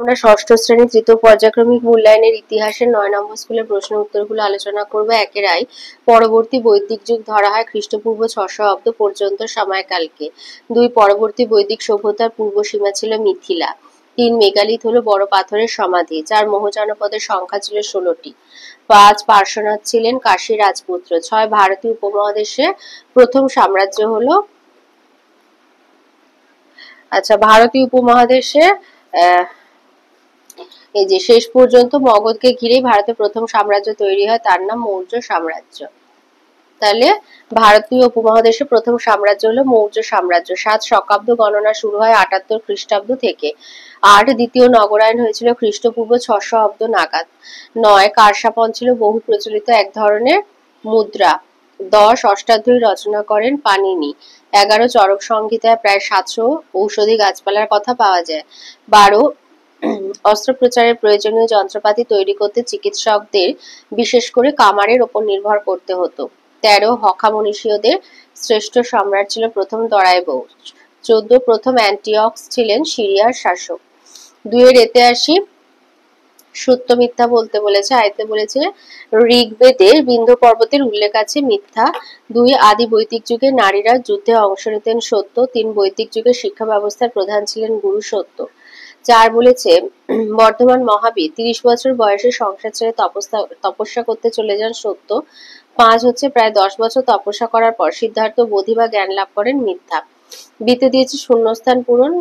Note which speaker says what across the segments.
Speaker 1: আমরা ষষ্ঠ শ্রেণী তৃতীয় পর্যায়ক্রমিক মূল্যায়নের ইতিহাসের ৯ নম্বর স্কুলের প্রশ্ন উত্তরগুলো আলোচনা করব একের আই। পরবর্তী বৈদিক যুগ ধরা হয় খ্রিস্টপূর্ব ৬০০ অব্দ পর্যন্ত সময়কালকে। ২ পরবর্তী বৈদিক সভ্যতার পূর্ব সীমা ছিল মিথিলা। ৩ মেগালিথ হলো বড় পাথরের সমাধি। ৪ মৌর্য জনপদের সংখ্যা ছিল ১৬টি। ৫ পার্শ্বনাথ ছিলেন কাশীর রাজপুত্র। ৬ ভারতীয় উপমহাদেশে প্রথম সাম্রাজ্য হলো ভারতীয় উপমহাদেশে এই যে শেষ পর্যন্ত মগধকে ঘিরেই ভারতের প্রথম সাম্রাজ্য তৈরি হয়, তার নাম মৌর্য সাম্রাজ্য। তাহলে ভারতীয় উপমহাদেশে প্রথম সাম্রাজ্য হলো মৌর্য সাম্রাজ্য। ৭ শকাব্দ গণনা শুরু হয় ৭৮ খ্রিস্টাব্দ থেকে। ৮ দ্বিতীয় নগরায়ন হয়েছিল খ্রিস্টপূর্ব ৬০০ অব্দ নাগাদ। ৯ কারসাপন ছিল বহু প্রচলিত এক ধরনের মুদ্রা। ১০ অষ্টাধ্যায়ী রচনা করেন পাণিনি। ১১ চরক সংহিতায় প্রায় ৭০০ ঔষধি গাছপালার কথা পাওয়া যায়। ১২ অস্ত্রোপচারের প্রয়োজনীয় যন্ত্রপাতি তৈরি করতে চিকিৎসকদের বিশেষ করে কামারের ওপর নির্ভর করতে হতো। ১৩ হখামনীষীয়দের শ্রেষ্ঠ সম্রাট ছিল প্রথম দরায়বৌস। ১৪ প্রথম অ্যান্টিঅক্স ছিলেন সিরিয়ার শাসক। ২ এর এতে আসি। সত্য মিথ্যা বলতে বলেছে, আয়তে বলেছে ঋগ্বেদে বিন্ধ্য পর্বতের উল্লেখ আছে মিথ্যা। ২ আদি বৈদিক যুগে নারীরা যুদ্ধে অংশ নিতেন সত্য। ৩ বৈদিক যুগে শিক্ষা ব্যবস্থার প্রধান ছিলেন গুরু সত্য। ৪ বলেছে বর্ধমান মহাবীর ৩০ বছর বয়সে সংসার ছেড়ে তপস্যা করতে চলে যান সত্য। ৫ হচ্ছে প্রায় ১০ বছর তপস্যা করার পর সিদ্ধার্থ বোধি বা জ্ঞান লাভ করেন মিথ্যা। বিতে দিয়েছে শূন্যস্থান পূরণ।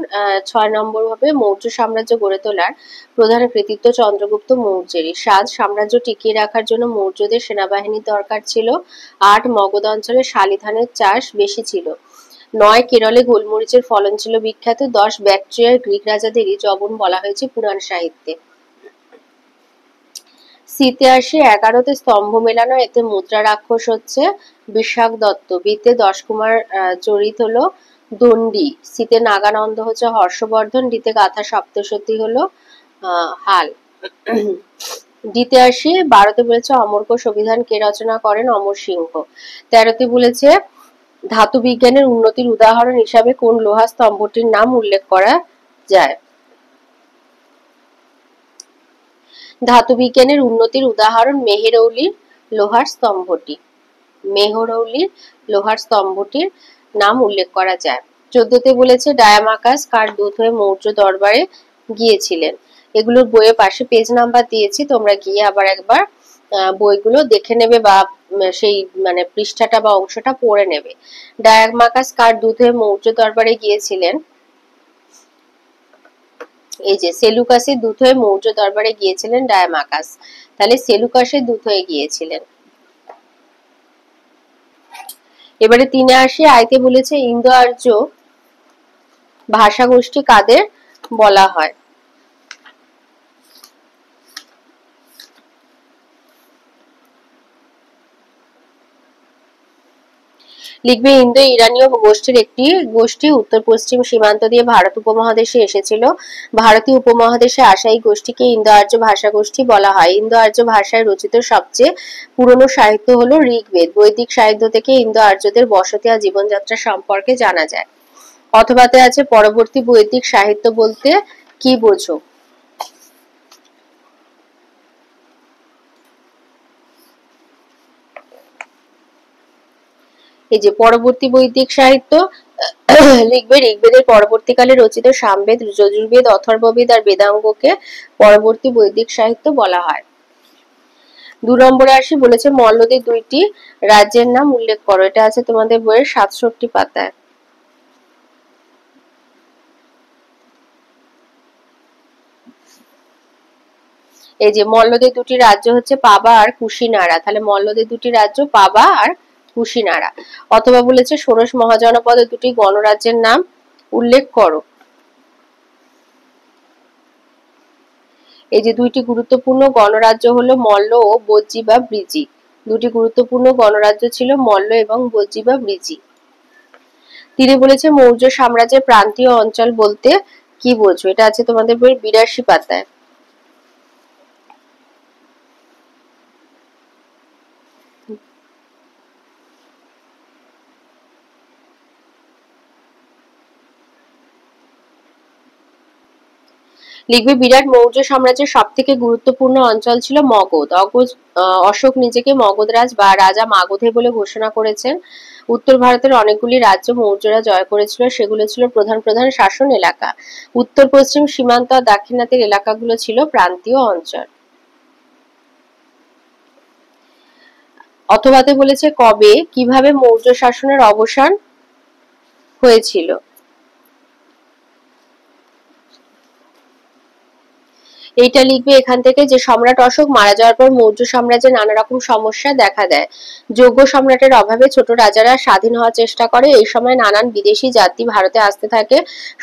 Speaker 1: ৬ নম্বর হবে মৌর্য সাম্রাজ্য গড়ে তোলার প্রধান কৃতিত্ব চন্দ্রগুপ্ত মৌর্যেরই। ৭ সাম্রাজ্য টিকিয়ে রাখার জন্য মৌর্যদের সেনাবাহিনীর দরকার ছিল। ৮ মগধ অঞ্চলে শালি ধানের চাষ বেশি ছিল। ৯ কেরলে গোলমরিচের ফলন ছিল বিখ্যাত। ১০ ব্যাকট্রিয়ার গ্রিক রাজাদেরই যবন বলা হয়েছে পুরাণ সাহিত্যে। সিতে আসি। ১১তে স্তম্ভ মেলানো, এতে মুদ্রা রাক্ষস হচ্ছে বিশাখ দত্ত। বিতে ১০ কুমার চরিত হলো দণ্ডী। সিতে নাগানন্দ হচ্ছে হর্ষবর্ধন। ডিতে গাথা সপ্তশতী হলো হাল। ডিতে আসি। ১২তে বলেছে অমরকোষ অভিধান কে রচনা করেন? অমর সিংহ। ১৩তে বলেছে ধাতু বিজ্ঞানের উন্নতির উদাহরণ হিসাবে কোন লোহা স্তম্ভটির নাম উল্লেখ করা যায়? ধাতু বিজ্ঞানের উন্নতির উদাহরণ মেহেরৌলির লোহার স্তম্ভটি। মেহরৌলির লোহার স্তম্ভটির নাম উল্লেখ করা যায়। ১৪তে বলেছে ডায়ামাকাস কার দূত হয়ে মৌর্য দরবারে গিয়েছিলেন? এগুলোর বইয়ের পাশে পেজ নাম্বার দিয়েছি, তোমরা গিয়ে আবার একবার বইগুলো দেখে নেবে বা সেই পৃষ্ঠাটা বা অংশটা পড়ে নেবে। ডায়ামাকাস কার দূত হয়ে মৌর্য দরবারে গিয়েছিলেন? এই যে সেলুকাসের দূত হয়ে মৌর্য দরবারে গিয়েছিলেন ডায়ামাকাস। তাহলে সেলুকাসের দূত হয়ে গিয়েছিলেন। এবারে ৩ আসি। আয়তে বলেছে ইন্দো আর্য ভাষাগোষ্ঠী কাদের বলা হয়? লিখবে ইন্দো ইরানীয় গোষ্ঠীর একটি গোষ্ঠী উত্তর পশ্চিম সীমান্ত দিয়ে ভারত উপমহাদেশে এসেছিল। ভারতীয় উপমহাদেশে আসা এই গোষ্ঠীকে ইন্দো আর্য ভাষা গোষ্ঠী বলা হয়। ইন্দো আর্য ভাষায় রচিত সবচেয়ে পুরনো সাহিত্য হলো ঋগ্বেদ। বৈদিক সাহিত্য থেকে ইন্দো আর্যদের বসতি আর জীবনযাত্রা সম্পর্কে জানা যায়। অথবাতে আছে পরবর্তী বৈদিক সাহিত্য বলতে কি বোঝো? এই যে পরবর্তী বৈদিক সাহিত্য লিখবে ঋগ্বেদের পরবর্তীকালে রচিত সামবেদ, যজুর্বেদ, অথর্ববেদ আর বেদাঙ্গকে পরবর্তী বৈদিক সাহিত্য বলা হয়। ২ নম্বরে আসি। বলেছে মল্লদের ২টি রাজ্যের নাম উল্লেখ করো। এটা আছে তোমাদের বইয়ের ৬৭ পাতায়। এই যে মল্লদের ২টি রাজ্য হচ্ছে পাবা আর কুশিনারা। তাহলে মল্লদের ২টি রাজ্য পাবা আর কুশিনারা। অথবা বলেছে ষোড়শ মহাজনপদের ২টি গণরাজ্যের নাম উল্লেখ করো। এই যে ২টি গুরুত্বপূর্ণ গণরাজ্য হলো মল্ল ও বজ্জী বা বৃজি। ২টি গুরুত্বপূর্ণ গণরাজ্য ছিল মল্ল এবং বজ্জী বা বৃজি। তিনি বলেছে মৌর্য সাম্রাজ্যের প্রান্তীয় অঞ্চল বলতে কি বোঝো? এটা আছে তোমাদের বইয়ের ৮২ পাতায়। লিখবে বিরাট মৌর্য সাম্রাজ্যের সব থেকে গুরুত্বপূর্ণ অঞ্চল ছিল মগধ। অশোক নিজেকে মগধরাজ বা রাজা মাগধে বলে ঘোষণা করেছেন। উত্তর ভারতের অনেকগুলি রাজ্য মৌর্যরা জয় করেছিল, সেগুলো ছিল প্রধান প্রধান শাসন এলাকা। উত্তর পশ্চিম সীমান্ত আর দাক্ষিণাত্যের এলাকাগুলো ছিল প্রান্তীয় অঞ্চল। অথবাতে বলেছে কবে কিভাবে মৌর্য শাসনের অবসান হয়েছিল। এইটা লিখবে এখান থেকে যে সম্রাট অশোক মারা যাওয়ার পর মৌর্য সাম্রাজ্যে নানা রকম সমস্যা দেখা দেয়। যোগ্য সম্রাটের অভাবে ছোট রাজারা স্বাধীন হওয়ার চেষ্টা করে। এই সময় নানান বিদেশি জাতি ভারতে আসতে থাকে।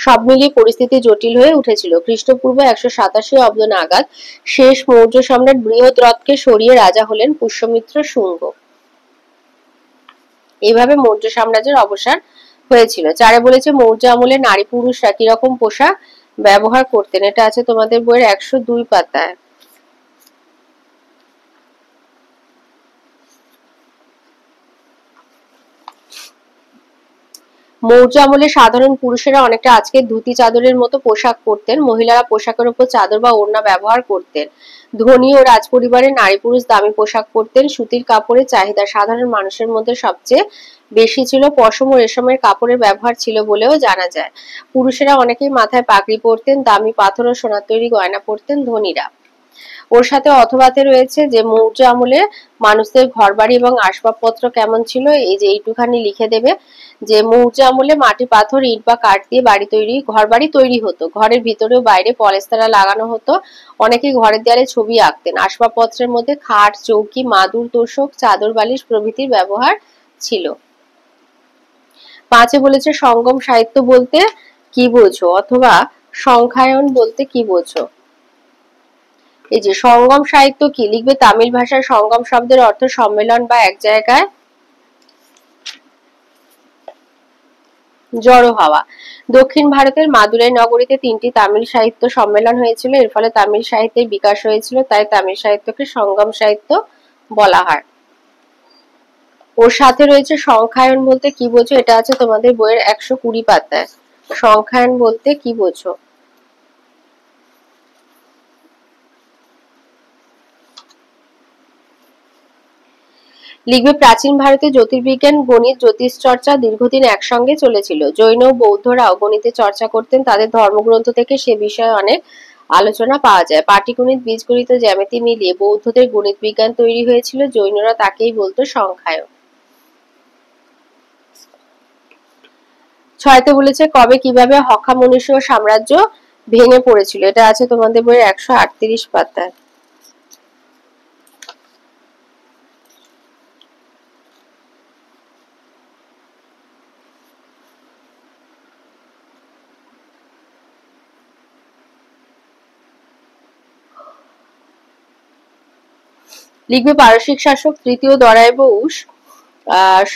Speaker 1: সব মিলিয়ে পরিস্থিতি জটিল হয়ে উঠেছিল। খ্রিস্টপূর্ব 187 অব্দ নাগাদ শেষ মৌর্য সম্রাট বৃহদ্রথকে সরিয়ে রাজা হলেন পুষ্যমিত্র শুঙ্গ। এইভাবে মৌর্য সাম্রাজ্যের অবসান হয়েছিল। চারে বলেছে মৌর্য আমলে নারী পুরুষরা কিরকম পোশাক ব্যবহার করতেন। এটা আছে তোমাদের বইয়ের 102 পাতায়। মৌর্য আমলে সাধারণ পুরুষেরা অনেকটা আজকের ধুতি চাদরের মতো পোশাক পরতেন। মহিলারা পোশাকের উপর চাদর বা ওড়না ব্যবহার করতেন। ধনী ও রাজপরিবারের নারী পুরুষ দামি পোশাক পরতেন। সুতির কাপড়ের চাহিদা সাধারণ মানুষের মধ্যে সবচেয়ে বেশি ছিল। পশম ও রেশমের কাপড়ের ব্যবহার ছিল বলেও জানা যায়। পুরুষেরা অনেকেই মাথায় পাগড়ি পরতেন। দামি পাথর ও সোনার তৈরি গয়না পরতেন ধনীরা। ওর সাথে অথবাতে রয়েছে যে মৌর্য আমলে মানুষদের ঘরবাড়ি এবং আসবাবপত্র কেমন ছিল। এই যে এইটুখানি লিখে দেবে যে মৌর্য আমলে মাটি পাথর ইট বা কাঠ দিয়ে ঘরবাড়ি তৈরি হতো। ঘরের ভিতরে ও বাইরে পলেস্তারা লাগানো হতো। অনেকেই ঘরের দেয়ালে ছবি আঁকতেন। আসবাবপত্রের মধ্যে খাট, চৌকি, মাদুর, তোশক, চাদর, বালিশ প্রভৃতির ব্যবহার ছিল। 5 বলেছে সঙ্গম সাহিত্য বলতে কি বোঝো অথবা সংখ্যায়ন বলতে কি বোঝো। এই যে সঙ্গম সাহিত্য কি লিখবে তামিল ভাষায় সঙ্গম শব্দের অর্থ সম্মেলন বা এক জায়গায় জড়ো হওয়া। দক্ষিণ ভারতের মাদুরাই নগরীতে 3টি তামিল সাহিত্য সম্মেলন হয়েছিল। এর ফলে তামিল সাহিত্যের বিকাশ হয়েছিল, তাই তামিল সাহিত্যকে সঙ্গম সাহিত্য বলা হয়। ওর সাথে রয়েছে সংখ্যায়ন বলতে কি বোঝো। এটা আছে তোমাদের বইয়ের 120 পাতায়। সংখ্যায়ন বলতে কি বোঝো। লিখবে প্রাচীন ভারতে জ্যোতির্বিজ্ঞান, গণিত, জ্যোতিষ চর্চা দীর্ঘদিন একসঙ্গে চলেছিল। জৈন ও বৌদ্ধরাও গণিতের চর্চা করতেন। তাদের ধর্মগ্রন্থ থেকে সে বিষয়ে অনেক আলোচনা পাওয়া যায়। পাটিগণিত, বীজগণিত ও জ্যামিতি মিলিয়ে বৌদ্ধদের গণিত বিজ্ঞান তৈরি হয়েছিল। জৈনরা তাকেই বলতো সংখ্যায়ন। 6 বলেছে কবে কিভাবে হক্কামনীষীয় সাম্রাজ্য ভেঙে পড়েছিল। এটা আছে তোমাদের বইয়ের 138 পাতায়। লিখবে পারসিক শাসক তৃতীয় দরায়বুস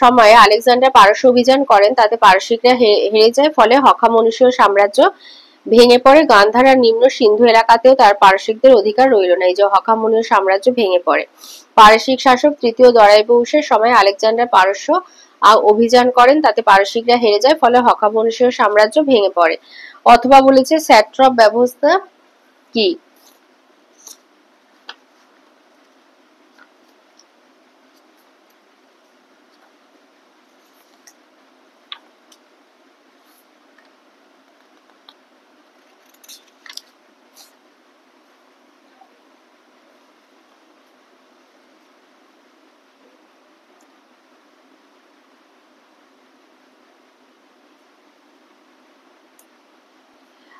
Speaker 1: সময়ে আলেকজান্ডার পারস্য অভিযান করেন। তাতে পারসিকরা হেরে যায়। ফলে হক্কামনীষীয় সাম্রাজ্য ভেঙে পড়ে। গান্ধার আর নিম্ন সিন্ধু এলাকাতেও তার পারসিকদের অধিকার রইল না। এই যে হক্কামনীয় সাম্রাজ্য ভেঙে পড়ে। পারসিক শাসক তৃতীয় দরায়বুসের সময় আলেকজান্ডার পারস্য অভিযান করেন। তাতে পারসিকরা হেরে যায়। ফলে হক্কামনীষীয় সাম্রাজ্য ভেঙে পড়ে। অথবা বলেছে স্যাট্রপ ব্যবস্থা কি।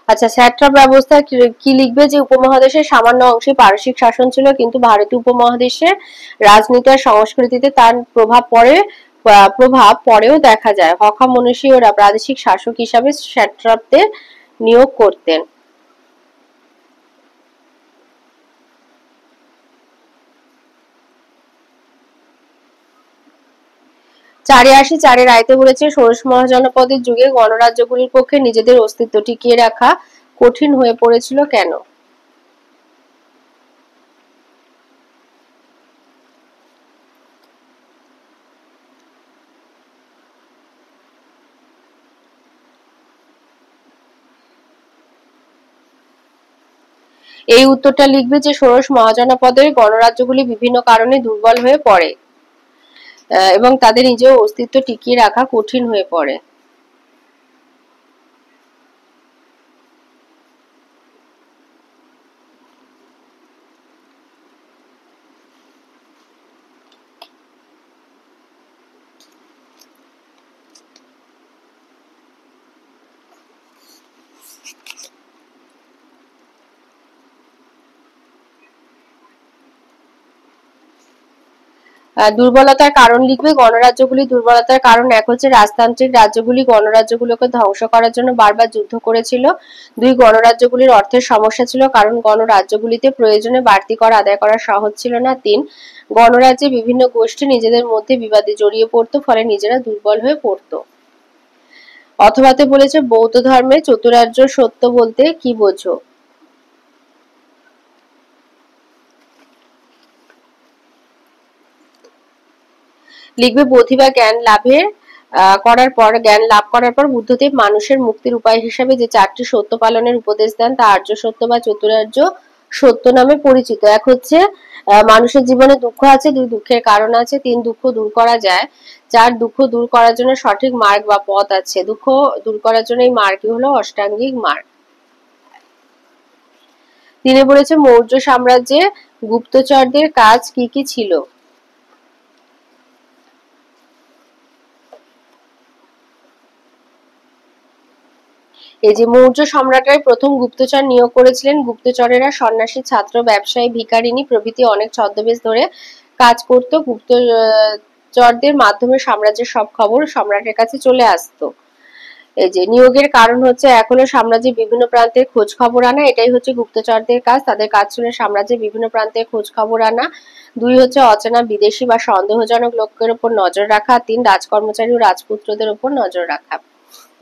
Speaker 1: আচ্ছা স্যাট্রপ ব্যবস্থা কি লিখবে যে উপমহাদেশের সামান্য অংশে পারসিক শাসন ছিল, কিন্তু ভারতীয় উপমহাদেশের রাজনীতি আর সংস্কৃতিতে তার প্রভাব পরেও দেখা যায়। হক্কামনীষীয়রা প্রাদেশিক শাসক হিসাবে স্যাট্রপদের নিয়োগ করতেন। 4 রায়তে বলেছে ষোড়শ মহাজনপদের যুগে গণরাজ্যগুলির পক্ষে নিজেদের অস্তিত্ব টিকিয়ে রাখা কঠিন হয়ে পড়েছিল কেন। এই উত্তরটা লিখবে যে ষোড়শ মহাজনপদের গণরাজ্যগুলি বিভিন্ন কারণে দুর্বল হয়ে পড়ে এবং তাদের নিজের অস্তিত্ব টিকিয়ে রাখা কঠিন হয়ে পড়ে। দুর্বলতার কারণ লিখবে গণরাজ্যগুলি দুর্বলতার কারণ এক হচ্ছে রাজতান্ত্রিক রাজ্যগুলি গণরাজ্যগুলোকে ধ্বংস করার জন্য বারবার যুদ্ধ করেছিল। দুই, গণরাজ্যগুলির অর্থের সমস্যা ছিল কারণ গণরাজ্যগুলিতে প্রয়োজনে বাড়তি কর আদায় করা সহজ ছিল না। তিন, গণরাজ্যে বিভিন্ন গোষ্ঠী নিজেদের মধ্যে বিবাদে জড়িয়ে পড়তো, ফলে নিজেরা দুর্বল হয়ে পড়তো। অথবাতে বলেছে বৌদ্ধ ধর্মে চতুরার্য সত্য বলতে কি বোঝো? লিখবে বোধি বা জ্ঞান লাভ করার পর বুদ্ধদেব মানুষের মুক্তির উপায় হিসাবে যে চারটি সত্য পালনের উপদেশ দেন তা আর্য সত্য বা চতুরার্য সত্য নামে পরিচিত। এক হচ্ছে মানুষের জীবনে দুঃখ আছে, দুই, দুঃখের কারণ আছে, তিন, দুঃখ দূর করা যায়, চার, দুঃখ দূর করার জন্য সঠিক মার্গ বা পথ আছে, দুঃখ দূর করার জন্য এই মার্গই হলো অষ্টাঙ্গিক মার্গ। তিনি বলেছে মৌর্য সাম্রাজ্যে গুপ্তচরদের কাজ কি কি ছিল? এই যে মৌর্য সম্রাটরাই প্রথম গুপ্তচর নিয়োগ করেছিলেন। গুপ্তচরেরা সন্ন্যাসী, ছাত্র, ব্যবসায়ী, ভিখারিনী প্রভৃতি অনেক ছদ্মবেশ ধরে কাজ করত। গুপ্তচরদের মাধ্যমে সাম্রাজ্যের সব খবর সম্রাটের কাছে চলে আসতো। এই যে নিয়োগের কারণ হচ্ছে এক হলো সাম্রাজ্যের বিভিন্ন প্রান্তের খোঁজ খবর আনা, এটাই হচ্ছে গুপ্তচরদের কাজ। তাদের কাজ ছিল সাম্রাজ্যের বিভিন্ন প্রান্তের খোঁজ খবর আনা। দুই হচ্ছে অচেনা বিদেশি বা সন্দেহজনক লোকের উপর নজর রাখা। তিন, রাজকর্মচারী ও রাজপুত্রদের উপর নজর রাখা।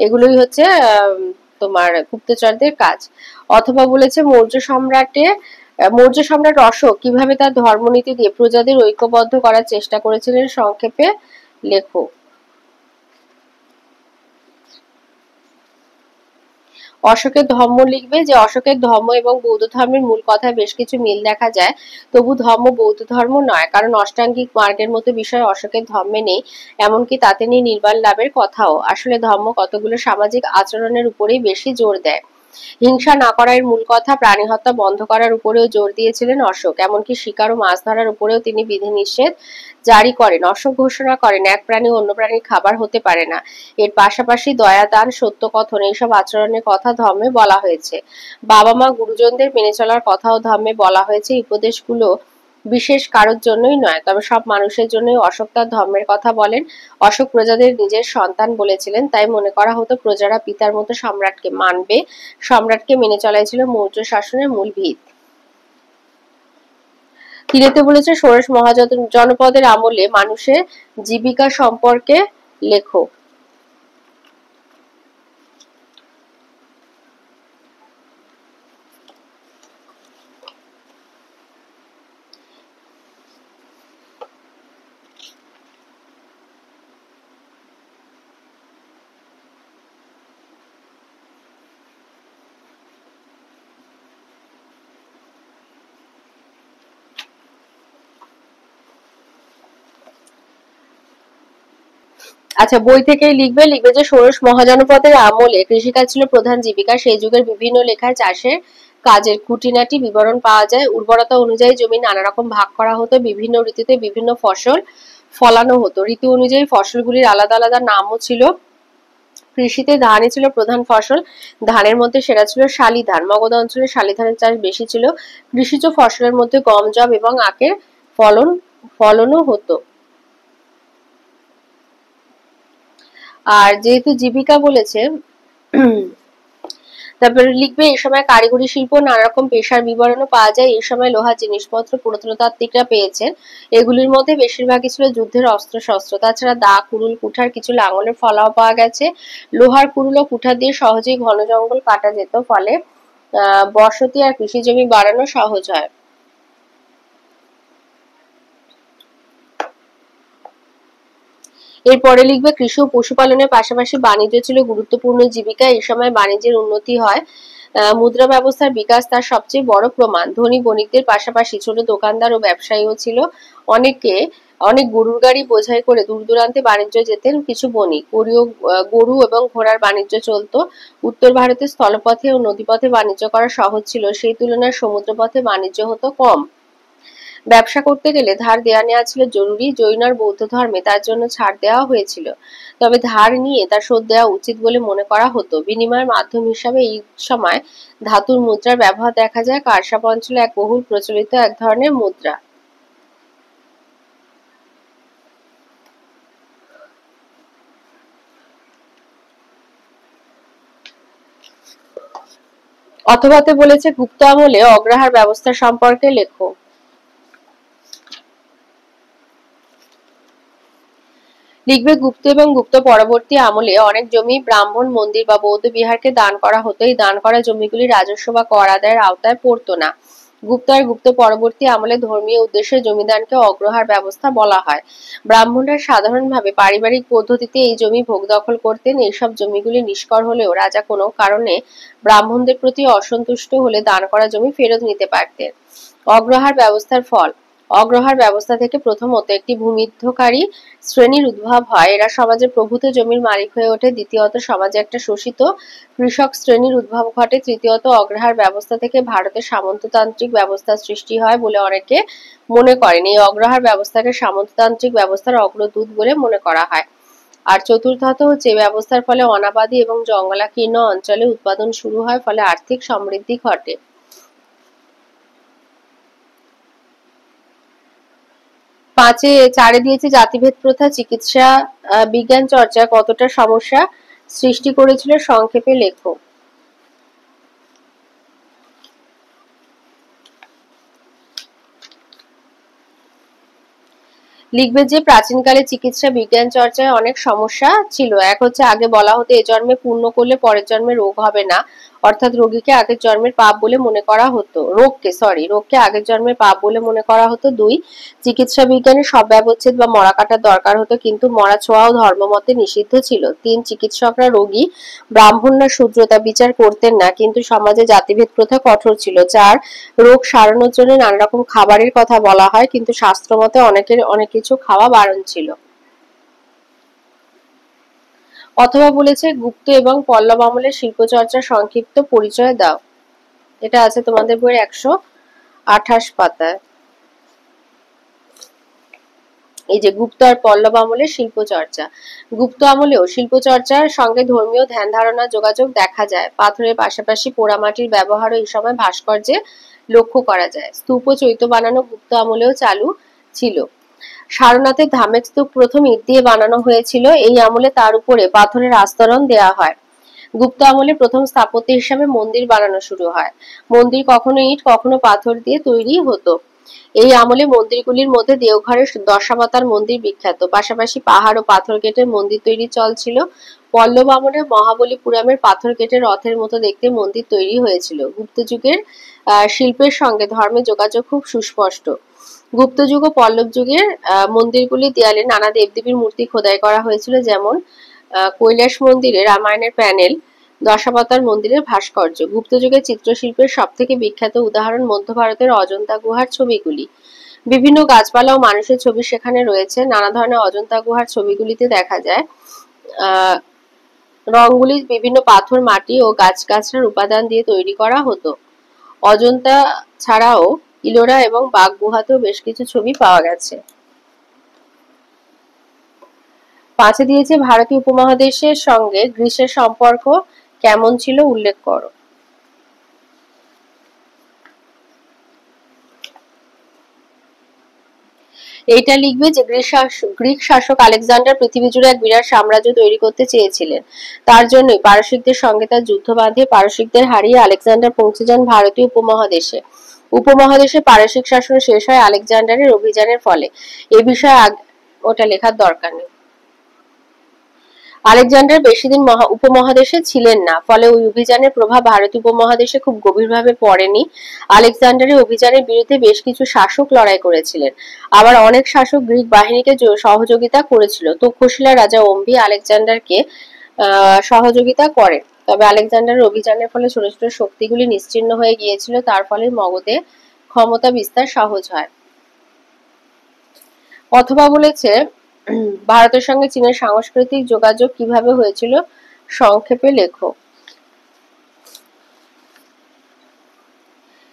Speaker 1: এগুলোই হচ্ছে তোমার গুপ্তচরদের কাজ। অথবা বলেছে মৌর্য সম্রাট অশোক কিভাবে তার ধর্মনীতি দিয়ে প্রজাদের ঐক্যবদ্ধ করার চেষ্টা করেছিলেন সংক্ষেপে লেখো। অশোকের ধর্ম লিখবে যে অশোকের ধর্ম এবং বৌদ্ধ ধর্মের মূল কথায় বেশ কিছু মিল দেখা যায়, তবু ধর্ম বৌদ্ধ ধর্ম নয়, কারণ অষ্টাঙ্গিক মার্গের মতো বিষয় অশোকের ধর্মে নেই, এমনকি তাতে নেই নির্বাণ লাভের কথাও। আসলে ধর্ম কতগুলো সামাজিক আচরণের উপরেই বেশি জোর দেয়। হিংসা না করার মূল কথা, প্রাণী হত্যা বন্ধ করার উপরেও জোর দিয়েছিলেন অশোক, এমনকি শিকার ও মাছ ধরার উপরেও তিনি বিধিনিষেধ জারি করেন। অশোক ঘোষণা করেন এক প্রাণী অন্য প্রাণীর খাবার হতে পারে না। এর পাশাপাশি দয়া, দান, সত্য কথন এইসব আচরণের কথা ধর্মে বলা হয়েছে। বাবা মা গুরুজনদের মেনে চলার কথাও ধর্মে বলা হয়েছে। এই উপদেশগুলো বিশেষ কারোর জন্যই নয়, তবে সব মানুষের জন্যই অশোক তার ধর্মের কথা বলেন। অশোক প্রজাদের নিজের সন্তান বলেছিলেন, তাই মনে করা হতো প্রজারা পিতার মতো সম্রাটকে মানবে। সম্রাটকে মেনে চলাই ছিল মৌর্য শাসনের মূল ভিত। তিনেতে বলেছে ষোড়শ মহাজনপদের আমলে মানুষের জীবিকা সম্পর্কে লেখো। আচ্ছা, বই থেকেই লিখবে যে ষোড়শ মহাজনপদের আমলে কৃষিকাজ ছিল প্রধান জীবিকা। সেই যুগের বিভিন্ন লেখায় চাষের কাজের খুঁটিনাটি বিবরণ পাওয়া যায়। উর্বরতা অনুযায়ী জমি নানা রকম ভাগ করা হতো, বিভিন্ন ঋতুতে বিভিন্ন ফসল ফলানো হতো, ঋতু অনুযায়ী ফসলগুলির আলাদা আলাদা নামও ছিল। কৃষিতে ধানই ছিল প্রধান ফসল। ধানের মধ্যে সেরা ছিল শালি ধান। মগধ অঞ্চলে শালি ধানের চাষ বেশি ছিল। কৃষিজ ফসলের মধ্যে গম, যব এবং আখের ফলনও হতো। আর যেহেতু জীবিকা বলেছে, তারপরে লিখবে এই সময় কারিগরি শিল্প নানা রকম পেশার বিবরণও পাওয়া যায়। এই সময় লোহা জিনিসপত্র পুরাতত্ত্বিকরা পেয়েছেন। এগুলির মধ্যে বেশিরভাগই ছিল যুদ্ধের অস্ত্র শস্ত্র। তাছাড়া দা, কুড়ুল, কুঠার, কিছু লাঙলের ফলাও পাওয়া গেছে। লোহার কুড়ুল ও কুঠার দিয়ে সহজেই ঘন জঙ্গল কাটা যেত, ফলে বসতি আর কৃষি জমি বাড়ানো সহজ হয়। এরপরে লিখবে কৃষি ও পশুপালনের পাশাপাশি বাণিজ্য ছিল গুরুত্বপূর্ণ জীবিকা। এই সময় বাণিজ্যের উন্নতি হয়। মুদ্রা ব্যবস্থার বিকাশ তার সবচেয়ে বড় প্রমাণ। ধনী বণিকদের পাশাপাশি ছোট দোকানদার ও ব্যবসায়ীও ছিল। অনেক গরুর গাড়ি বোঝাই করে দূর দূরান্তে বাণিজ্য যেতেন কিছু বণিক। গরু এবং ঘোড়ার বাণিজ্য চলত। উত্তর ভারতে স্থলপথে ও নদীপথে বাণিজ্য করা সহজ ছিল, সেই তুলনায় সমুদ্রপথে বাণিজ্য হতো কম। ব্যবসা করতে গেলে ধার দেয়া নেওয়া ছিল জরুরি। জৈন আর বৌদ্ধ ধর্মে তার জন্য ছাড় দেওয়া হয়েছিল, তবে ধার নিয়ে তা শোধ দেওয়া উচিত বলে মনে করা হতো। বিনিময়ের মাধ্যম হিসাবে এই সময় ধাতুর মুদ্রার ব্যবহার দেখা যায়। কারসাপ অঞ্চলে এক বহুল প্রচলিত এক ধরনের মুদ্রা। অথবাতে বলেছে গুপ্ত আমলে অগ্রহার ব্যবস্থা সম্পর্কে লেখো। লিখবে গুপ্ত এবং গুপ্ত পরবর্তী আমলে অনেক জমি ব্রাহ্মণ মন্দির বা বৌদ্ধ বিহারকে দান করা হতো। এই দান করা জমিগুলি রাজস্ব বা কর আদায়ের আওতায় পড়তো না। গুপ্ত আর গুপ্ত পরবর্তী আমলে ধর্মীয় উদ্দেশ্যে জমিদানকে অগ্রহার ব্যবস্থা বলা হয়। ব্রাহ্মণরা সাধারণভাবে পারিবারিক পদ্ধতিতে এই জমি ভোগ দখল করতেন। এইসব জমিগুলি নিষ্কর হলেও রাজা কোনো কারণে ব্রাহ্মণদের প্রতি অসন্তুষ্ট হলে দান করা জমি ফেরত নিতে পারতেন। অগ্রহার ব্যবস্থার ফল। অগ্রহার ব্যবস্থা থেকে প্রথমত একটি ভূমিদ্ধকারী শ্রেণীর উদ্ভব হয়। এরা সমাজে প্রভূত জমির মালিক হয়ে ওঠে। দ্বিতীয়ত সমাজে একটা শোষিত কৃষক শ্রেণীর উদ্ভব ঘটে। তৃতীয়ত অগ্রহার ব্যবস্থা থেকে ভারতের সামন্ততান্ত্রিক ব্যবস্থার সৃষ্টি হয় বলে অনেকে মনে করেন। এই অগ্রহার ব্যবস্থাকে সামন্ততান্ত্রিক ব্যবস্থার অগ্রদূত বলে মনে করা হয়। আর চতুর্থত হচ্ছে ব্যবস্থার ফলে অনাবাদী এবং জঙ্গলাকীর্ণ অঞ্চলে উৎপাদন শুরু হয়, ফলে আর্থিক সমৃদ্ধি ঘটে। 4 দিয়েছে জাতিভেদ প্রথা চিকিৎসা বিজ্ঞান চর্চা কতটা সমস্যা সৃষ্টি করেছিল সংক্ষেপে লেখো। লিখবে যে প্রাচীনকালে চিকিৎসা বিজ্ঞান চর্চায় অনেক সমস্যা ছিল। এক হচ্ছে আগে বলা হতো এ জন্মে পূর্ণ করলে পরের জন্মে রোগ হবে না, অর্থাৎ রোগীকে আগের জন্মের পাপ বলে মনে করা হতো। রোগকে আগের জন্মের পাপ বলে মনে করা হতো। 2, চিকিৎসা বিজ্ঞানে সব ব্যবচ্ছেদ বা মরা কাটার দরকার হতো, কিন্তু মরা ছোঁয়াও ধর্মমতে নিষিদ্ধ ছিল। 3, চিকিৎসকরা রোগী ব্রাহ্মণ না শূদ্র তা বিচার করতেন না, কিন্তু সমাজে জাতিভেদ প্রথা কঠোর ছিল। 4, রোগ সারানোর জন্য নানা রকম খাবারের কথা বলা হয়, কিন্তু শাস্ত্রমতে অনেক কিছু খাওয়া বারণ ছিল। অথবা বলেছে গুপ্ত এবং পল্লব আমলের শিল্পচর্চার সংক্ষিপ্ত পরিচয় দাও। এটা আছে তোমাদের বইয়ের 128 পাতায়। এই যে গুপ্ত আর পল্লব আমলের শিল্পচর্চা। গুপ্ত আমলেও শিল্পচর্চার সঙ্গে ধর্মীয় ধ্যান ধারণা যোগাযোগ দেখা যায়। পাথরের পাশাপাশি পোড়ামাটির ব্যবহারও এই সময় ভাস্কর্যে লক্ষ্য করা যায়। স্তূপ ও চৈত্য বানানো গুপ্ত আমলেও চালু ছিল। সারনাথের ধামের স্তূপ প্রথম ইট দিয়ে বানানো হয়েছিল। এই আমলে তার উপরে পাথরের আস্তরণ দেয়া হয়। গুপ্ত আমলে প্রথম স্থাপত্য হিসাবে মন্দির বানানো শুরু হয়। মন্দির কখনো ইট কখনো পাথর দিয়ে তৈরি হতো। এই আমলে মন্দিরগুলির মধ্যে দেওঘরের দশাবতার মন্দির বিখ্যাত। পাশাপাশি পাহাড় ও পাথর কেটে মন্দির তৈরি চল ছিল। পল্লব আমলে মহাবলীপুরমের পাথর কেটে রথের মতো দেখতে মন্দির তৈরি হয়েছিল। গুপ্ত যুগের শিল্পের সঙ্গে ধর্মের যোগাযোগ খুব সুস্পষ্ট। গুপ্ত যুগ ও পল্লব যুগের মন্দিরগুলির দেয়ালে নানা দেবদেবীর মূর্তি খোদাই করা হয়েছিল, যেমন কৈলাস মন্দিরে রামায়ণের প্যানেল, দশাবতার মন্দিরের ভাস্কর্য। গুপ্ত যুগের চিত্রশিল্পের সব থেকে বিখ্যাত উদাহরণ মধ্য ভারতের অজন্তা গুহার ছবিগুলি। বিভিন্ন গাছপালা ও মানুষের ছবি সেখানে রয়েছে। নানা ধরনের অজন্তা গুহার ছবিগুলিতে দেখা যায় রংগুলি বিভিন্ন পাথর, মাটি ও গাছগাছড়ার উপাদান দিয়ে তৈরি করা হতো। অজন্তা ছাড়াও ইলোরা এবং বাঘ গুহাতেও বেশ কিছু ছবি পাওয়া গেছে। 5 দিয়েছে ভারতীয় উপমহাদেশের সঙ্গে গ্রিসের সম্পর্ক কেমন ছিল উল্লেখ করো। এইটা লিখবে যে গ্রিক শাসক আলেকজান্ডার পৃথিবী জুড়ে এক বিরাট সাম্রাজ্য তৈরি করতে চেয়েছিলেন। তার জন্যই পারসিকদের সঙ্গে তার যুদ্ধ বাঁধে। পারসিকদের হারিয়ে আলেকজান্ডার পৌঁছে যান ভারতীয় উপমহাদেশে। উপমহাদেশে পারসিক শাসন শেষ হয় আলেকজান্ডারের অভিযানের ফলে। এ বিষয়ে ওটা লেখার দরকার নেই। আলেকজান্ডার বেশি দিন উপমহাদেশে ছিলেন না, ফলে ওই অভিযানের প্রভাব ভারতীয় উপমহাদেশে খুব গভীরভাবে পড়েনি। আলেকজান্ডারের অভিযানের বিরুদ্ধে বেশ কিছু শাসক লড়াই করেছিলেন। আবার অনেক শাসক গ্রিক বাহিনীকে সহযোগিতা করেছিল। তক্ষশিলার রাজা অম্বি আলেকজান্ডারকে সহযোগিতা করেন। তবে আলেকজান্ডারের অভিযানের ফলে ছোট ছোট শক্তিগুলি নিশ্চিহ্ন হয়ে গিয়েছিল, তার ফলে মগধে ক্ষমতা বিস্তার সহজ হয়। অথবা বলেছে ভারতের সঙ্গে চীনের সাংস্কৃতিক যোগাযোগ কিভাবে হয়েছিল সংক্ষেপে লেখো।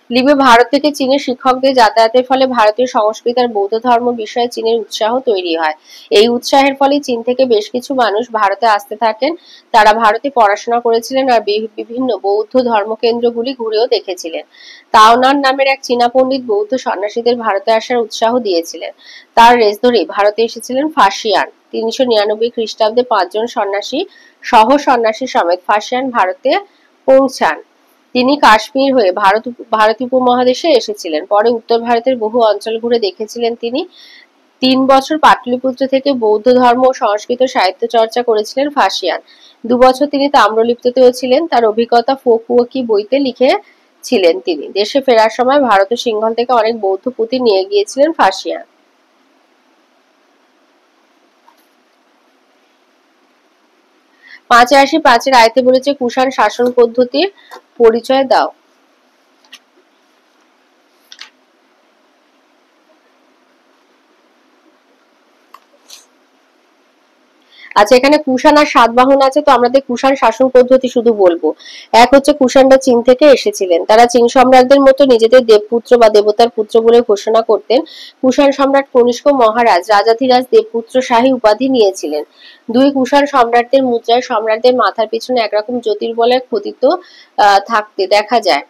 Speaker 1: লিখবে ভারত থেকে চীনে শিক্ষকদের যাতায়াতের ফলে ভারতীয় সংস্কৃতি আর বৌদ্ধ ধর্ম বিষয়ে চীনের উৎসাহ তৈরি হয়। এই উৎসাহের ফলে চীন থেকে বেশ কিছু মানুষ ভারতে আসতে থাকেন। তারা ভারতে পড়াশোনা করেছিলেন আর বিভিন্ন বৌদ্ধ ধর্মকেন্দ্রগুলি ঘুরেও দেখেছিলেন। তাওনান নামের এক চীনা পণ্ডিত বৌদ্ধ সন্ন্যাসীদের ভারতে আসার উৎসাহ দিয়েছিলেন। তার রেস ধরেই ভারতে এসেছিলেন ফাসিয়ান। 399 খ্রিস্টাব্দে 5 জন সন্ন্যাসী সন্ন্যাসী সমেত ফাসিয়ান ভারতে পৌঁছান। তিনি কাশ্মীর হয়ে ভারত উপমহাদেশে এসেছিলেন। পরে উত্তর ভারতের বহু অঞ্চল ঘুরে দেখেছিলেন তিনি। 3 বছর পাটলিপুত্র থেকে বৌদ্ধ ধর্ম ও সংস্কৃত সাহিত্য চর্চা করেছিলেন ফাসিয়ান। 2 বছর তিনি তাম্রলিপ্ততেও ছিলেন। তার অভিজ্ঞতা ফোকুওকি বইতে লিখেছিলেন তিনি। দেশে ফেরার সময় ভারত ও সিংহল থেকে অনেক বৌদ্ধ পুঁথি নিয়ে গিয়েছিলেন ফাসিয়ান। 585 আয়তে বলেছে কুষাণ শাসন পদ্ধতির পরিচয় দাও। আচ্ছা, এখানে কুষাণ আর সাতবাহন আছে, তো আমাদের কুষাণ শাসন পদ্ধতি শুধু বলবো। এক হচ্ছে কুষাণরা চীন থেকে এসেছিলেন। তারা চীন সম্রাটদের মতো নিজেদের দেবপুত্র বা দেবতার পুত্র বলে ঘোষণা করতেন। কুষাণ সম্রাট কনিষ্ক মহারাজ রাজাধিরাজ দেবপুত্র শাহী উপাধি নিয়েছিলেন। 2, কুষাণ সম্রাটদের মুদ্রায় সম্রাটদের মাথার পিছনে একরকম জ্যোতির্বলয় খোদিত থাকতে দেখা যায়।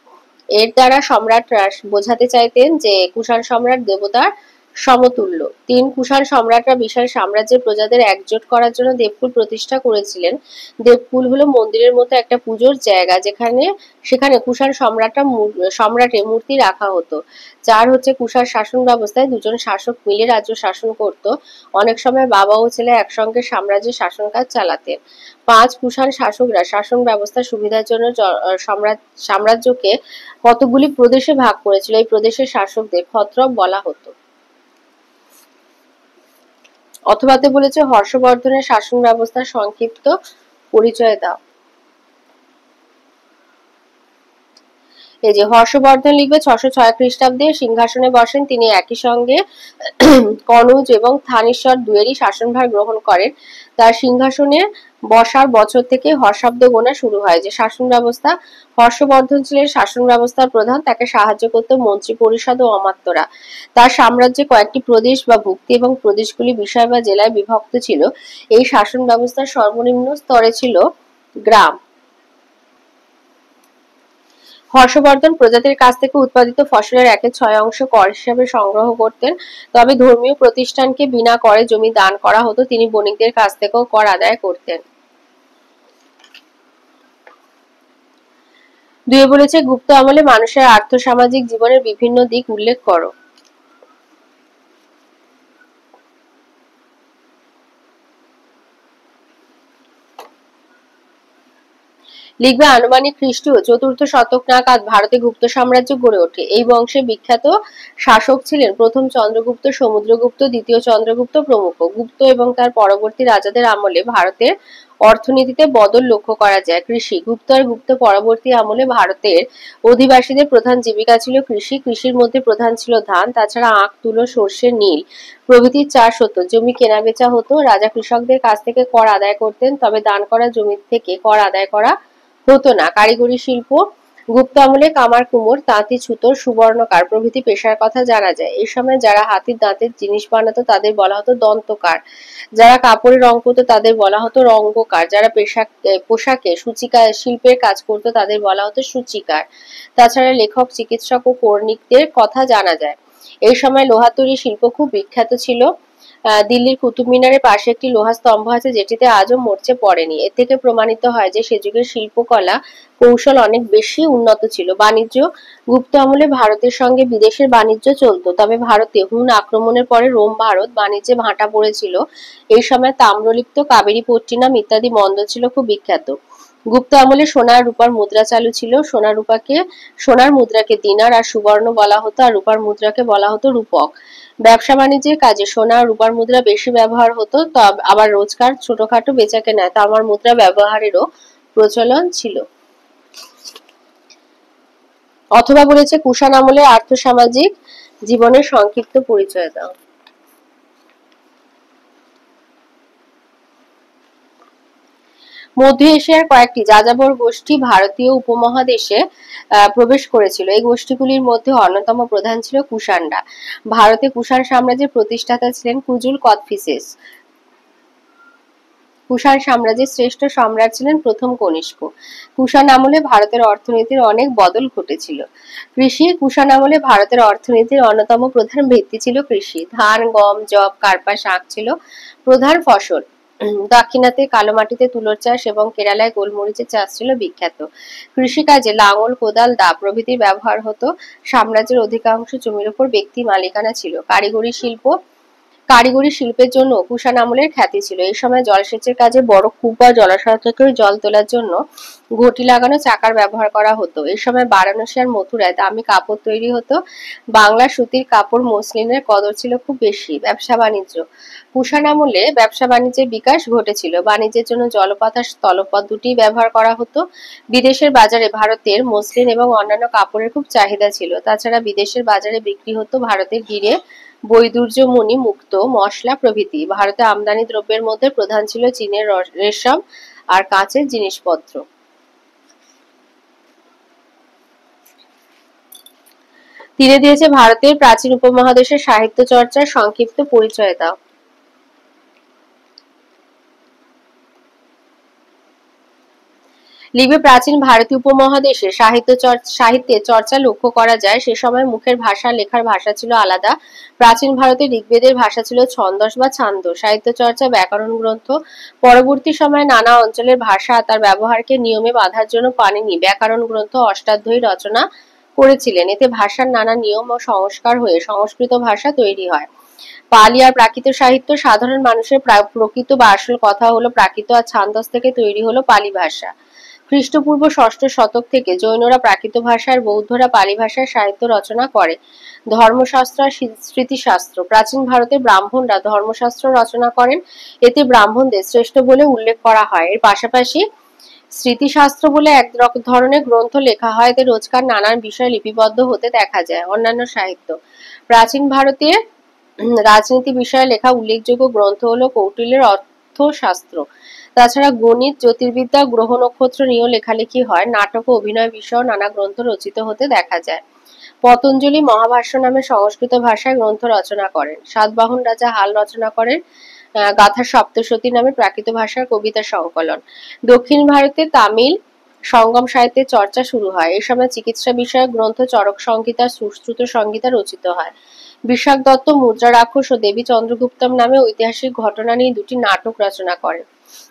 Speaker 1: এর দ্বারা সম্রাটরা বোঝাতে চাইতেন যে কুষাণ সম্রাট দেবতার সমতুল্য। 3, কুষাণ সম্রাটরা বিশাল সাম্রাজ্যের প্রজাদের একজোট করার জন্য দেবকুল প্রতিষ্ঠা করেছিলেন। দেবকুল হলো মন্দিরের মতো একটা পুজোর জায়গা, সেখানে কুষাণ সম্রাটের মূর্তি রাখা হতো। 4 হচ্ছে কুষাণ শাসন ব্যবস্থায় 2 জন শাসক মিলে রাজ্য শাসন করত। অনেক সময় বাবা ও ছেলে একসঙ্গে সাম্রাজ্যের শাসন কাজ চালাতেন। 5, কুষাণ শাসকরা শাসন ব্যবস্থার সুবিধার জন্য সাম্রাজ্যকে কতগুলি প্রদেশে ভাগ করেছিল। এই প্রদেশের শাসকদের ক্ষত্রপ বলা হতো। অথবাতে বলেছে হর্ষবর্ধনের শাসন ব্যবস্থার সংক্ষিপ্ত পরিচয় দাও। এই যে হর্ষবর্ধন লিখবে 606 খ্রিস্টাব্দে সিংহাসনে বসেন। তিনি একই সঙ্গে কনৌজ এবং থানেশ্বর দুয়েরই শাসনভার গ্রহণ করেন। তার সিংহাসনে বসার বছর থেকে হর্ষাব্দ গোনা শুরু হয়। যে শাসন ব্যবস্থা, হর্ষবর্ধন ছিলেন শাসন ব্যবস্থার প্রধান। তাকে সাহায্য করত মন্ত্রী পরিষদ ও অমাত্যরা। তার সাম্রাজ্যে কয়েকটি প্রদেশ বা ভুক্তি এবং প্রদেশগুলি বিষয় বা জেলায় বিভক্ত ছিল। এই শাসন ব্যবস্থার সর্বনিম্ন স্তরে ছিল গ্রাম। হর্ষবর্ধন প্রজাদের কাছ থেকে উৎপাদিত ফসলের 1/6 কর হিসাবে সংগ্রহ করতেন। তবে ধর্মীয় প্রতিষ্ঠানকে বিনা করে জমি দান করা হতো। তিনি বণিকদের কাছ থেকেও কর আদায় করতেন। 2 বলেছে গুপ্ত আমলে মানুষের আর্থ-সামাজিক জীবনের বিভিন্ন দিক উল্লেখ করো। লিখবে আনুমানিক খ্রিস্টীয় 4র্থ শতক নাগাদ ভারতে গুপ্ত সাম্রাজ্য গড়ে ওঠে। এই বংশে বিখ্যাত শাসক ছিলেন প্রথম চন্দ্রগুপ্ত, সমুদ্রগুপ্ত, দ্বিতীয় চন্দ্রগুপ্ত প্রমুখ। গুপ্ত এবং তার পরবর্তী রাজাদের আমলে ভারতের অর্থনীতিতে বদল লক্ষ্য করা যায়। কৃষি, গুপ্ত আর গুপ্ত পরবর্তী আমলে ভারতের অধিবাসীদের প্রধান জীবিকা ছিল কৃষি। কৃষির মধ্যে প্রধান ছিল ধান, তাছাড়া আখ, তুলো, সর্ষে, নীল প্রভৃতির চাষ হতো। জমি কেনাবেচা হতো। রাজা কৃষকদের কাছ থেকে কর আদায় করতেন, তবে দান করা জমি থেকে কর আদায় করা হতো না। কারিগরি শিল্প, গুপ্ত আমলে কামার কুমোর, তাঁতি, ছুতোর, সুবর্ণকার প্রভৃতি পেশার কথা জানা যায়। এই সময় যারা হাতির দাঁতের জিনিস বানাতো তাদের বলা হতো দন্তকার। যারা কাপড়ে রং করতো তাদের বলা হতো রঙ্গকার। যারা পোশাকে সূচিকা শিল্পের কাজ করতো তাদের বলা হতো সূচিকার। তাছাড়া লেখক, চিকিৎসক ও কর্ণিকদের কথা জানা যায়। এই সময় লোহা তৈরি শিল্প খুব বিখ্যাত ছিল। দিল্লির কুতুব মিনারের পাশে একটি লোহা স্তম্ভ আছে, যেটিতে আজও মরচে পড়েনি। এর থেকে প্রমাণিত হয় যে সে যুগের শিল্পকলা কৌশল অনেক বেশি উন্নত ছিল। বাণিজ্য, গুপ্ত আমলে ভারতের সঙ্গে বিদেশের বাণিজ্য চলতো। তবে ভারতে হুন আক্রমণের পরে রোম ভারত বাণিজ্যে ভাটা পড়েছিল। এই সময় তাম্রলিপ্ত, কাবেরী পট্টিনাম ইত্যাদি বন্দর ছিল খুব বিখ্যাত। গুপ্ত আমলে সোনা আর রূপার মুদ্রা চালু ছিল। সোনার মুদ্রাকে দিনার আর সুবর্ণ বলা হতো, আর রূপার মুদ্রাকে বলা হতো রূপক। ব্যবসা বাণিজ্যের কাজে সোনা আর রূপার মুদ্রা বেশি ব্যবহার হতো। আবার রোজকার ছোটখাটো বেচাকেনায় তামার মুদ্রা ব্যবহারেরও প্রচলন ছিল। অথবা বলেছে কুষাণ আমলের আর্থসামাজিক জীবনের সংক্ষিপ্ত পরিচয় দাও। মধ্য এশিয়ার কয়েকটি যাযাবর গোষ্ঠী ভারতীয় উপমহাদেশে প্রবেশ করেছিল। এই গোষ্ঠীগুলির মধ্যে অন্যতম প্রধান ছিল কুষাণরা। ভারতে কুষাণ সাম্রাজ্যের প্রতিষ্ঠাতা ছিলেন কুজুল কথফিসেস। কুষাণ সাম্রাজ্যের শ্রেষ্ঠ সম্রাট ছিলেন প্রথম কনিষ্ক। কুষাণ আমলে ভারতের অর্থনীতির অনেক বদল ঘটেছিল। কৃষি কুষাণ আমলে ভারতের অর্থনীতির অন্যতম প্রধান ভিত্তি ছিল কৃষি। ধান, গম, যব, কার্পাস, আখ ছিল প্রধান ফসল। দাক্ষিণাত্যে কালো মাটিতে তুলোর চাষ এবং কেরালায় গোলমরিচের চাষ ছিল বিখ্যাত। কৃষিকাজে লাঙল, কোদাল, দা প্রভৃতির ব্যবহার হতো। সাম্রাজ্যের অধিকাংশ জমির উপর ব্যক্তি মালিকানা ছিল। কারিগরি শিল্পের জন্য কুষাণ আমলের খ্যাতি ছিল। এই সময় জলসেচের কাজে বড় কূপ বা জলাশয় থেকে জল তোলার জন্য ঘটি লাগানো চাকার ব্যবহার করা হতো। এই সময় বারাণসী আর মথুরায় দামি কাপড় তৈরি হতো। বাংলা সুতির কাপড়, মসলিনের কদর ছিল খুব বেশি। ব্যবসা বাণিজ্য কুষাণ আমলে ব্যবসা বাণিজ্যের বিকাশ ঘটেছিল। বাণিজ্যের জন্য জলপথ আর স্থলপথ দুটি ব্যবহার করা হতো। বিদেশের বাজারে ভারতের মসলিন এবং অন্যান্য কাপড়ের খুব চাহিদা ছিল। তাছাড়া বিদেশের বাজারে বিক্রি হতো ভারতের হিরে, বৈদুর্যমণি, মুক্তো, মশলা প্রভৃতি। ভারতে আমদানি দ্রব্যের মধ্যে প্রধান ছিল চীনের রেশম আর কাঁচের জিনিসপত্র। তীরে দিয়েছে ভারতের প্রাচীন উপমহাদেশের সাহিত্য চর্চার সংক্ষিপ্ত পরিচয় দাও। লিখবে প্রাচীন ভারতীয় উপমহাদেশে সাহিত্যের চর্চা লক্ষ্য করা যায়। সে সময় মুখের ভাষা, লেখার ভাষা ছিল আলাদা। প্রাচীন ভারতে ঋগ্বেদের ভাষা ছিল ছন্দস বা ছান্দ। সাহিত্য চর্চা, ব্যাকরণ গ্রন্থ। পরবর্তী সময়ে নানা অঞ্চলের ভাষা তার ব্যবহারকে নিয়মে বাঁধার জন্য পাণিনি ব্যাকরণ গ্রন্থ অষ্টাধ্যায়ী রচনা করেছিলেন। এতে ভাষার নানা নিয়ম ও সংস্কার হয়ে সংস্কৃত ভাষা তৈরি হয়। পালি আর প্রাকৃত সাহিত্য সাধারণ মানুষের প্রকৃত বা আসল কথা হলো প্রাকৃত, আর ছান্দস থেকে তৈরি হলো পালি ভাষা। খ্রিস্টপূর্ব ষষ্ঠ শতক থেকে জৈনরা প্রাকৃত ভাষার, বৌদ্ধরা পালি ভাষায় সাহিত্য রচনা করে। ধর্মশাস্ত্র আর স্মৃতিশাস্ত্র প্রাচীন ভারতে ব্রাহ্মণরা ধর্মশাস্ত্র রচনা করেন। এতে ব্রাহ্মণদের শ্রেষ্ঠ বলে উল্লেখ করা হয়। এর পাশাপাশি স্মৃতিশাস্ত্র বলে এক ধরনের গ্রন্থ লেখা হয়। এতে রোজকার নানান বিষয় লিপিবদ্ধ হতে দেখা যায়। অন্যান্য সাহিত্য প্রাচীন ভারতে রাজনীতি বিষয়ে লেখা উল্লেখযোগ্য গ্রন্থ হলো কৌটিল্যের অর্থশাস্ত্র। তাছাড়া গণিত, জ্যোতির্বিদ্যা, গ্রহ নক্ষত্র নিয়েও লেখালেখি হয়। নাটক ও অভিনয় বিষয়েও নানা গ্রন্থ রচিত হতে দেখা যায়। পতঞ্জলি মহাভাষ্য নামে সংস্কৃত ভাষায় গ্রন্থ রচনা করেন। সাতবাহন রাজা হাল রচনা করেন গাথা সপ্তশতী নামে প্রাকৃত ভাষার কবিতা সংকলন। দক্ষিণ ভারতে তামিল সঙ্গম সাহিত্যের চর্চা শুরু হয়। এই সময় চিকিৎসা বিষয়ক গ্রন্থ চরক সংহিতা, সুশ্রুত সংহিতা রচিত হয়। বিশাখ দত্ত মুদ্রা রাক্ষস ও দেবী চন্দ্রগুপ্তম নামে ঐতিহাসিক ঘটনা নিয়ে দুটি নাটক রচনা করেন।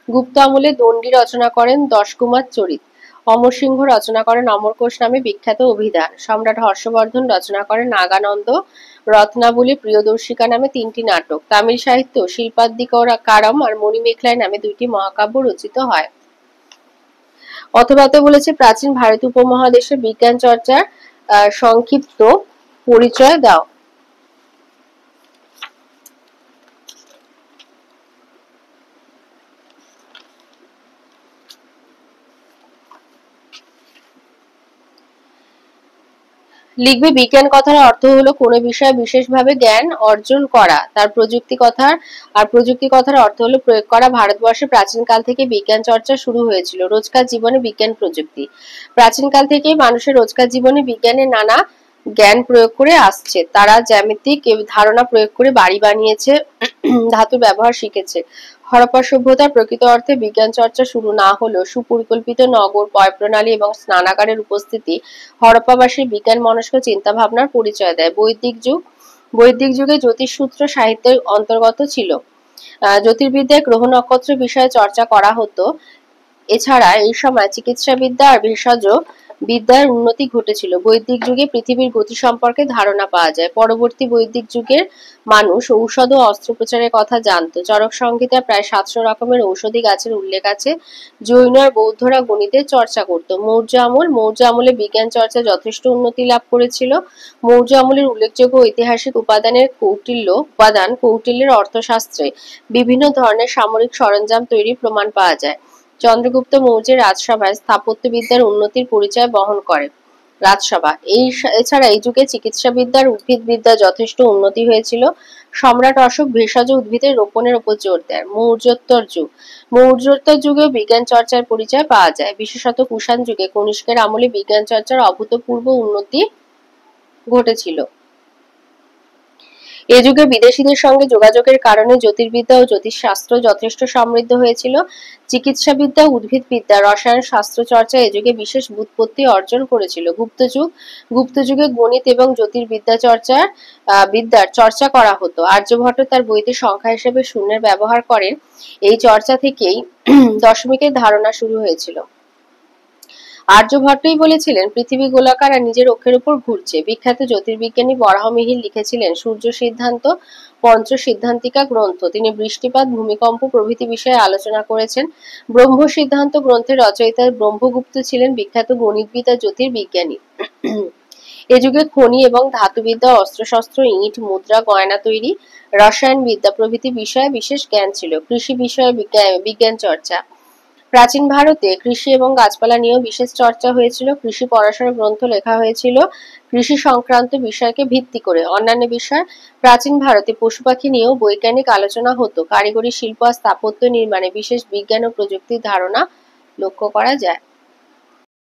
Speaker 1: গুপ্ত আমলে দণ্ডী রচনা করেন দশকুমার চরিত। অমর সিংহ রচনা করেন অমরকোষ নামে বিখ্যাত অভিধান। সম্রাট হর্ষবর্ধন রচনা করেন নাগানন্দ, রত্নাবলী, প্রিয়দর্শিকা নামে তিনটি নাটক। তামিল সাহিত্য শিল্পাদ্দিকারম আর মণিমেখলাই নামে দুইটি মহাকাব্য রচিত হয়। অথবা বলেছে প্রাচীন ভারতীয় উপমহাদেশে বিজ্ঞান চর্চার সংক্ষিপ্ত পরিচয় দাও। লিখবে বিজ্ঞান কথার অর্থ হলো কোনো বিষয়ে বিশেষভাবে জ্ঞান অর্জন করা। প্রযুক্তি কথার অর্থ হলো প্রয়োগ করা। ভারতবর্ষে প্রাচীনকাল থেকে বিজ্ঞান চর্চা শুরু হয়েছিল। রোজকার জীবনে বিজ্ঞান প্রযুক্তি প্রাচীনকাল থেকেই মানুষের রোজকার জীবনে বিজ্ঞানের নানা জ্ঞান প্রয়োগ করে আসছে। তারা জ্যামিতিক ধারণা প্রয়োগ করে বাড়ি বানিয়েছে, ধাতুর ব্যবহার শিখেছে। হরপ্পা সভ্যতার প্রকৃত অর্থে বিজ্ঞান চর্চা শুরু না হলেও সুপরিকল্পিত নগর, পয় প্রণালী এবং স্নানাগারের উপস্থিতি হরপ্পাবাসীর বিজ্ঞান মনস্ক চিন্তা ভাবনার পরিচয় দেয়। বৈদিক যুগে জ্যোতিষসূত্র সাহিত্যের অন্তর্গত ছিল। জ্যোতির্বিদ্যায় গ্রহ নক্ষত্র বিষয়ে চর্চা করা হতো। এছাড়া এই সময় চিকিৎসাবিদ্যা আর ভেষজ বিদ্যার উন্নতি ঘটেছিল। বৈদিক যুগে পৃথিবীর গতি সম্পর্কে ধারণা পাওয়া যায়। পরবর্তী বৈদিক যুগের মানুষ ঔষধ ও অস্ত্রোপচারের কথা জানত। চরক সংহিতায় প্রায় 700 রকমের ঔষধি গাছের উল্লেখ আছে। জৈন আর বৌদ্ধরা গণিতের চর্চা করত। মৌর্য আমলে বিজ্ঞান চর্চা যথেষ্ট উন্নতি লাভ করেছিল। মৌর্য আমলের উল্লেখযোগ্য ঐতিহাসিক কৌটিল্যের অর্থশাস্ত্রে বিভিন্ন ধরনের সামরিক সরঞ্জাম তৈরির প্রমাণ পাওয়া যায়। চন্দ্রগুপ্ত মৌর্যের রাজসভায় স্থাপত্যবিদ্যার উন্নতির পরিচয় বহন করে। রাজসভা এছাড়া এই যুগে চিকিৎসাবিদ্যার উদ্ভিদবিদ্যা যথেষ্ট উন্নতি হয়েছিল। সম্রাট অশোক ভেষজ উদ্ভিদের রোপণের উপর জোর দেন। মৌর্যোত্তর যুগেও বিজ্ঞান চর্চার পরিচয় পাওয়া যায়। বিশেষত কুষাণ যুগে কনিষ্কের আমলে বিজ্ঞান চর্চার অভূতপূর্ব উন্নতি ঘটেছিল। এ যুগে বিদেশীদের সঙ্গে যোগাযোগের কারণে জ্যোতির্বিদ্যা ও জ্যোতিষশাস্ত্র যথেষ্ট সমৃদ্ধ হয়েছিল। চিকিৎসাবিদ্যা, উদ্ভিদবিদ্যা, রসায়ন শাস্ত্র চর্চা এ যুগে বিশেষ ব্যুৎপত্তি অর্জন করেছিল। গুপ্তযুগে গণিত এবং বিদ্যার চর্চা করা হতো। আর্যভট্ট তার বইতে সংখ্যা হিসেবে শূন্যের ব্যবহার করেন। এই চর্চা থেকেই দশমিকের ধারণা শুরু হয়েছিল। আর্যভট্টই বলেছিলেন পৃথিবী গোলাকার আর নিজের অক্ষের উপর ঘুরছে। বিখ্যাত জ্যোতির্বিজ্ঞানী বরাহমিহির লিখেছিলেন সূর্য সিদ্ধান্ত, পঞ্চ সিদ্ধান্তিকা গ্রন্থ। তিনি বৃষ্টিপাত, ভূমিকম্প প্রভৃতি বিষয়ে আলোচনা করেছেন। ব্রহ্ম সিদ্ধান্ত গ্রন্থের রচয়িতা ব্রহ্মগুপ্ত ছিলেন বিখ্যাত গণিতবিদ আর জ্যোতির্বিজ্ঞানী। এ যুগে খনি এবং ধাতুবিদ্যা, অস্ত্রশস্ত্র, ইট, মুদ্রা, গয়না তৈরি, রসায়নবিদ্যা প্রভৃতি বিষয়ে বিশেষ জ্ঞান ছিল। কৃষি বিষয়ে বিজ্ঞান চর্চা। প্রাচীন ভারতে কৃষি এবং গাছপালা নিয়েও বিশেষ চর্চা হয়েছিল। কৃষি পড়াশোনার গ্রন্থ লেখা হয়েছিল কৃষি সংক্রান্ত বিষয়কে ভিত্তি করে। অন্যান্য বিষয় প্রাচীন ভারতে পশু পাখি নিয়েও বৈজ্ঞানিক আলোচনা হতো। কারিগরি শিল্প আর স্থাপত্য নির্মাণে বিশেষ বিজ্ঞান ও প্রযুক্তির ধারণা লক্ষ্য করা যায়।